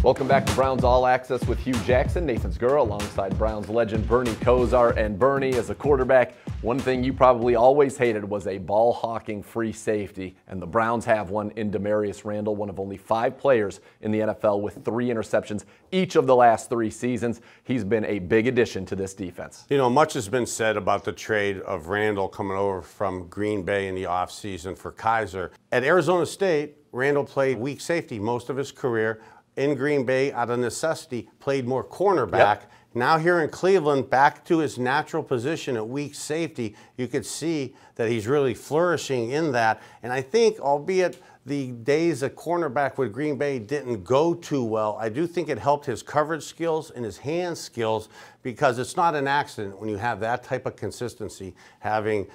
Welcome back to Browns All Access with Hue Jackson, Nathan Zgura, alongside Browns legend Bernie Kosar. And Bernie, as a quarterback, one thing you probably always hated was a ball-hawking free safety, and the Browns have one in Damarious Randall, one of only 5 players in the NFL with 3 interceptions each of the last 3 seasons. He's been a big addition to this defense. You know, much has been said about the trade of Randall coming over from Green Bay in the offseason for Kaiser. At Arizona State, Randall played weak safety most of his career. In Green Bay, out of necessity, played more cornerback. Yep. Now here in Cleveland, back to his natural position at weak safety, you could see that he's really flourishing in that. And I think, albeit the days at cornerback with Green Bay didn't go too well, I do think it helped his coverage skills and his hand skills, because it's not an accident when you have that type of consistency, having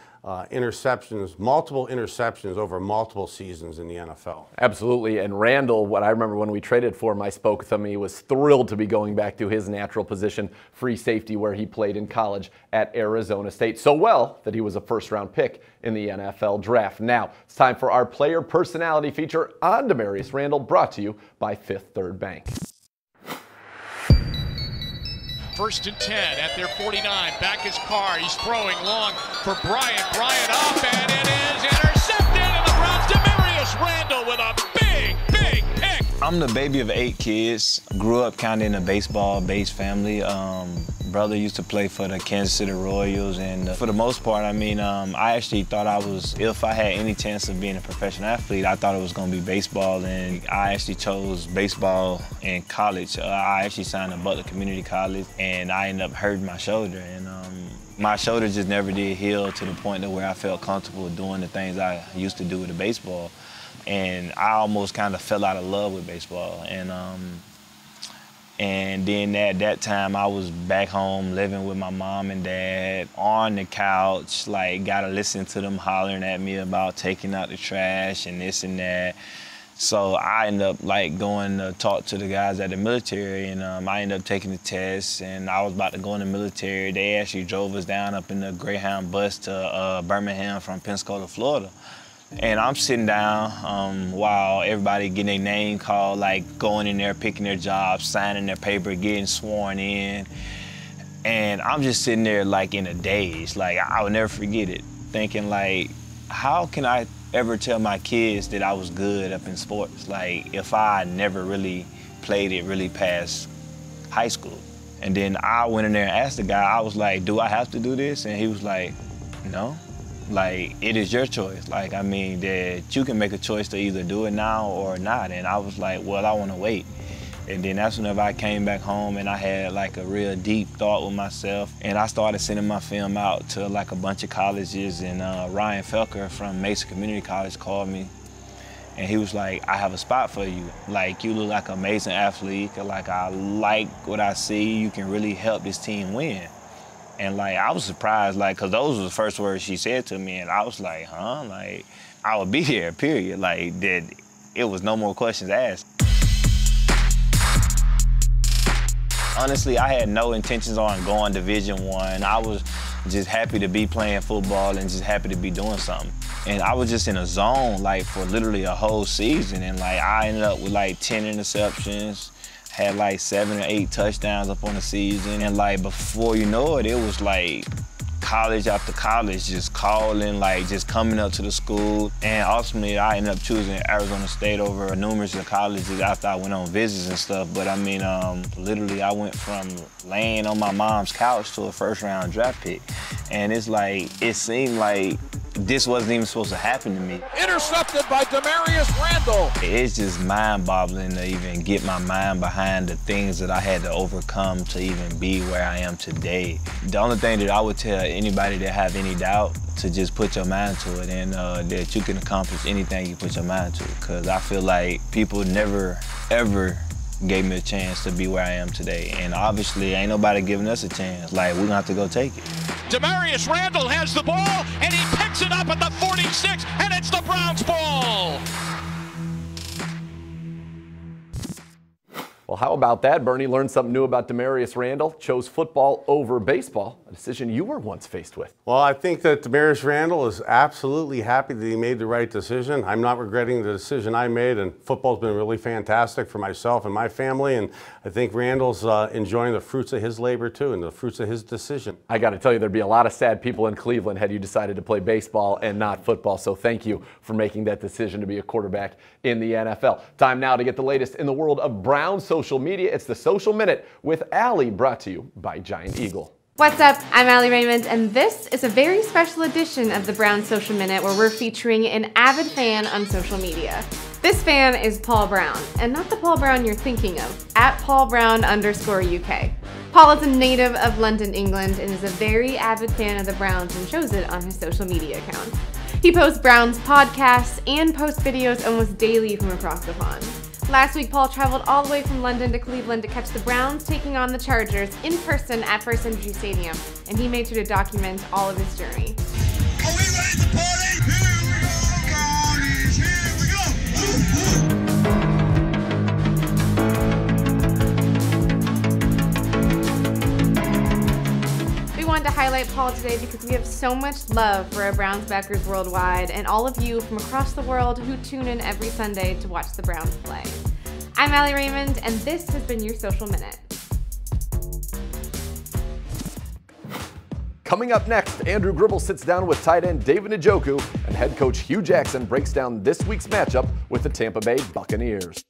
interceptions, multiple interceptions over multiple seasons in the NFL. Absolutely. And Randall, what I remember when we traded for him, I spoke with him. He was thrilled to be going back to his natural position, free safety, where he played in college at Arizona State. So well that he was a first-round pick in the NFL draft. Now, it's time for our player personality feature on Damarious Randall, brought to you by Fifth Third Bank. 1st and 10 at their 49. Back is Carr. He's throwing long for Bryant. Bryant up, and it is intercepted. And the Browns, Damarious Randall with a big pick. I'm the baby of 8 kids. Grew up kind of in a baseball-based family. Brother used to play for the Kansas City Royals, and for the most part, I mean, I actually thought if I had any chance of being a professional athlete, I thought it was going to be baseball, and I actually chose baseball in college. I actually signed at Butler Community College, and I ended up hurting my shoulder, and my shoulder just never did heal to the point to where I felt comfortable doing the things I used to do with the baseball, and I almost kind of fell out of love with baseball, and then at that time, I was back home living with my mom and dad on the couch, like, gotta listen to them hollering at me about taking out the trash and this and that. So I ended up, like, going to talk to the guys at the military, and I ended up taking the test, and I was about to go in the military. They actually drove us down up in the Greyhound bus to Birmingham from Pensacola, Florida. And I'm sitting down while everybody getting their name called, like going in there, picking their jobs, signing their paper, getting sworn in. And I'm just sitting there like in a daze. Like, I would never forget it, thinking like, how can I ever tell my kids that I was good up in sports? Like, if I never really played it really past high school. And then I went in there and asked the guy, I was like, do I have to do this? And he was like, no. Like, it is your choice. Like, I mean, that you can make a choice to either do it now or not. And I was like, well, I want to wait. And then that's whenever I came back home and I had like a real deep thought with myself. And I started sending my film out to like a bunch of colleges. And Ryan Felker from Mesa Community College called me. And he was like, I have a spot for you. Like, you look like an amazing athlete. Like, I like what I see. You can really help this team win. And like, I was surprised, like, cause those were the first words she said to me, and I was like, huh? Like, I would be here, period. Like, that it was no more questions asked. Honestly, I had no intentions on going Division I. I was just happy to be playing football and just happy to be doing something. And I was just in a zone, like, for literally a whole season. And like, I ended up with like 10 interceptions. Had like 7 or 8 touchdowns up on the season. And like, before you know it, it was like college after college, just calling, like just coming up to the school. And ultimately, I ended up choosing Arizona State over numerous of colleges after I went on visits and stuff. But I mean, literally, I went from laying on my mom's couch to a first-round draft pick. And it's like, it seemed like this wasn't even supposed to happen to me. Intercepted by Damarious Randall. It's just mind-boggling to even get my mind behind the things that I had to overcome to even be where I am today. The only thing that I would tell anybody that have any doubt, to just put your mind to it, and that you can accomplish anything you put your mind to. Because I feel like people never, ever gave me a chance to be where I am today. And obviously, ain't nobody giving us a chance. Like, we're gonna have to go take it. Damarious Randall has the ball, and he picks it up at the 46, and it's the Browns' ball. Well, how about that? Bernie learned something new about Damarious Randall, chose football over baseball. a decision you were once faced with. Well, I think that Demarius Randall is absolutely happy that he made the right decision. I'm not regretting the decision I made, and football's been really fantastic for myself and my family, and I think Randall's enjoying the fruits of his labor too, and the fruits of his decision. I got to tell you, there'd be a lot of sad people in Cleveland had you decided to play baseball and not football, so thank you for making that decision to be a quarterback in the NFL. Time now to get the latest in the world of Brown social media. It's the Social Minute with Allie, brought to you by Giant Eagle. What's up? I'm Allie Raymond, and this is a very special edition of the Brown Social Minute where we're featuring an avid fan on social media. This fan is Paul Brown, and not the Paul Brown you're thinking of, at @PaulBrown_UK. Paul is a native of London, England, and is a very avid fan of the Browns and shows it on his social media account. He posts Browns podcasts and posts videos almost daily from across the pond. Last week, Paul traveled all the way from London to Cleveland to catch the Browns taking on the Chargers in person at First Energy Stadium, and he made sure to document all of his journey. Are we ready to party? Here we go, parties, here we We wanted to highlight Paul today because we have so much love for our Browns backers worldwide and all of you from across the world who tune in every Sunday to watch the Browns play. I'm Allie Raymond, and this has been your Social Minute. Coming up next, Andrew Gribble sits down with tight end David Njoku, and head coach Hue Jackson breaks down this week's matchup with the Tampa Bay Buccaneers.